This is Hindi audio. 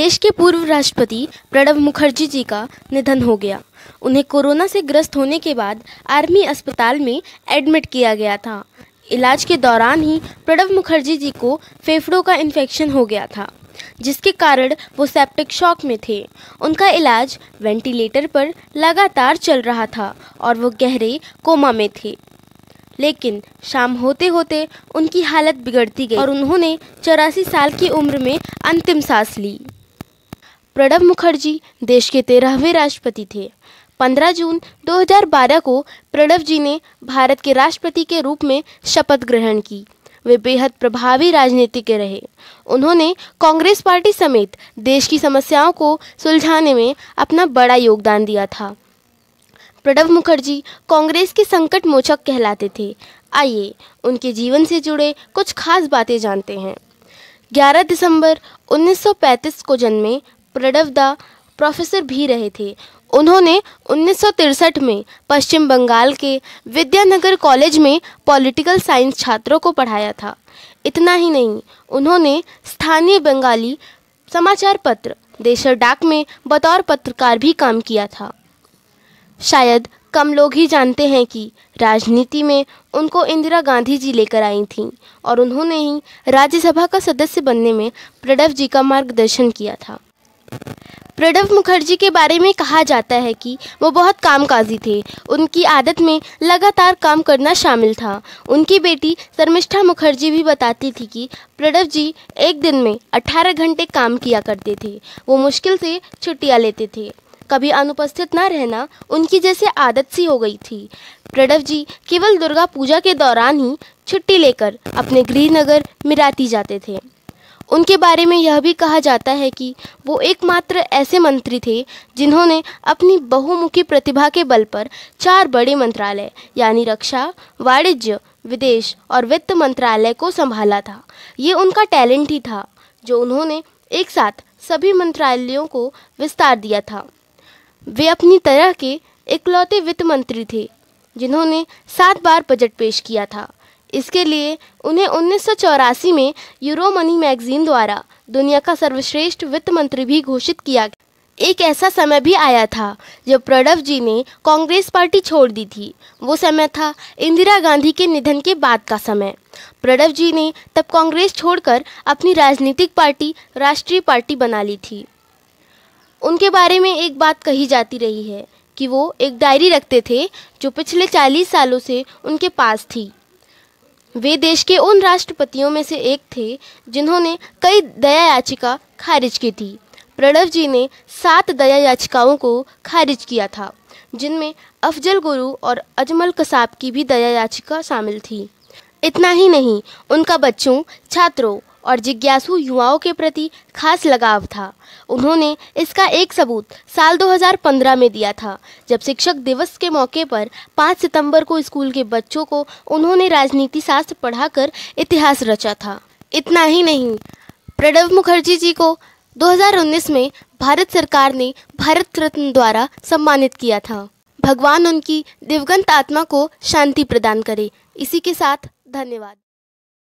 देश के पूर्व राष्ट्रपति प्रणब मुखर्जी जी का निधन हो गया। उन्हें कोरोना से ग्रस्त होने के बाद आर्मी अस्पताल में एडमिट किया गया था। इलाज के दौरान ही प्रणब मुखर्जी जी को फेफड़ों का इन्फेक्शन हो गया था, जिसके कारण वो सेप्टिक शॉक में थे। उनका इलाज वेंटिलेटर पर लगातार चल रहा था और वो गहरे कोमा में थे। लेकिन शाम होते होते उनकी हालत बिगड़ती गई और उन्होंने 84 साल की उम्र में अंतिम सांस ली। प्रणब मुखर्जी देश के 13वें राष्ट्रपति थे। 15 जून 2012 को प्रणब जी ने भारत के राष्ट्रपति के रूप में शपथ ग्रहण की। वे बेहद प्रभावी राजनीतिज्ञ रहे। उन्होंने कांग्रेस पार्टी समेत देश की समस्याओं को सुलझाने में अपना बड़ा योगदान दिया था। प्रणब मुखर्जी कांग्रेस के संकट मोचक कहलाते थे। आइए उनके जीवन से जुड़े कुछ खास बातें जानते हैं। 11 दिसंबर 1935 को जन्मे प्रणब दा प्रोफेसर भी रहे थे। उन्होंने 1963 में पश्चिम बंगाल के विद्यानगर कॉलेज में पॉलिटिकल साइंस छात्रों को पढ़ाया था। इतना ही नहीं, उन्होंने स्थानीय बंगाली समाचार पत्र देशर डाक में बतौर पत्रकार भी काम किया था। शायद कम लोग ही जानते हैं कि राजनीति में उनको इंदिरा गांधी जी लेकर आई थीं और उन्होंने ही राज्यसभा का सदस्य बनने में प्रणब जी का मार्गदर्शन किया था। प्रणब मुखर्जी के बारे में कहा जाता है कि वो बहुत कामकाजी थे। उनकी आदत में लगातार काम करना शामिल था। उनकी बेटी शर्मिष्ठा मुखर्जी भी बताती थी कि प्रणब जी एक दिन में 18 घंटे काम किया करते थे। वो मुश्किल से छुट्टियां लेते थे। कभी अनुपस्थित न रहना उनकी जैसे आदत सी हो गई थी। प्रणब जी केवल दुर्गा पूजा के दौरान ही छुट्टी लेकर अपने गृहनगर मिराती जाते थे। उनके बारे में यह भी कहा जाता है कि वो एकमात्र ऐसे मंत्री थे जिन्होंने अपनी बहुमुखी प्रतिभा के बल पर 4 बड़े मंत्रालय यानी रक्षा, वाणिज्य, विदेश और वित्त मंत्रालय को संभाला था। ये उनका टैलेंट ही था जो उन्होंने एक साथ सभी मंत्रालयों को विस्तार दिया था। वे अपनी तरह के इकलौते वित्त मंत्री थे जिन्होंने 7 बार बजट पेश किया था। इसके लिए उन्हें 1984 में यूरोमनी मैगजीन द्वारा दुनिया का सर्वश्रेष्ठ वित्त मंत्री भी घोषित किया गया। एक ऐसा समय भी आया था जब प्रणब जी ने कांग्रेस पार्टी छोड़ दी थी। वो समय था इंदिरा गांधी के निधन के बाद का समय। प्रणब जी ने तब कांग्रेस छोड़कर अपनी राजनीतिक पार्टी राष्ट्रीय पार्टी बना ली थी। उनके बारे में एक बात कही जाती रही है कि वो एक डायरी रखते थे जो पिछले 40 सालों से उनके पास थी। वे देश के उन राष्ट्रपतियों में से एक थे जिन्होंने कई दया याचिका खारिज की थी। प्रणब जी ने 7 दया याचिकाओं को खारिज किया था, जिनमें अफजल गुरु और अजमल कसाब की भी दया याचिका शामिल थी। इतना ही नहीं, उनका बच्चों, छात्रों और जिज्ञासु युवाओं के प्रति खास लगाव था। उन्होंने इसका एक सबूत साल 2015 में दिया था, जब शिक्षक दिवस के मौके पर 5 सितंबर को स्कूल के बच्चों को उन्होंने राजनीति शास्त्र पढ़ाकर इतिहास रचा था। इतना ही नहीं, प्रणब मुखर्जी जी को 2019 में भारत सरकार ने भारत रत्न द्वारा सम्मानित किया था। भगवान उनकी दिवंगत आत्मा को शांति प्रदान करे। इसी के साथ धन्यवाद।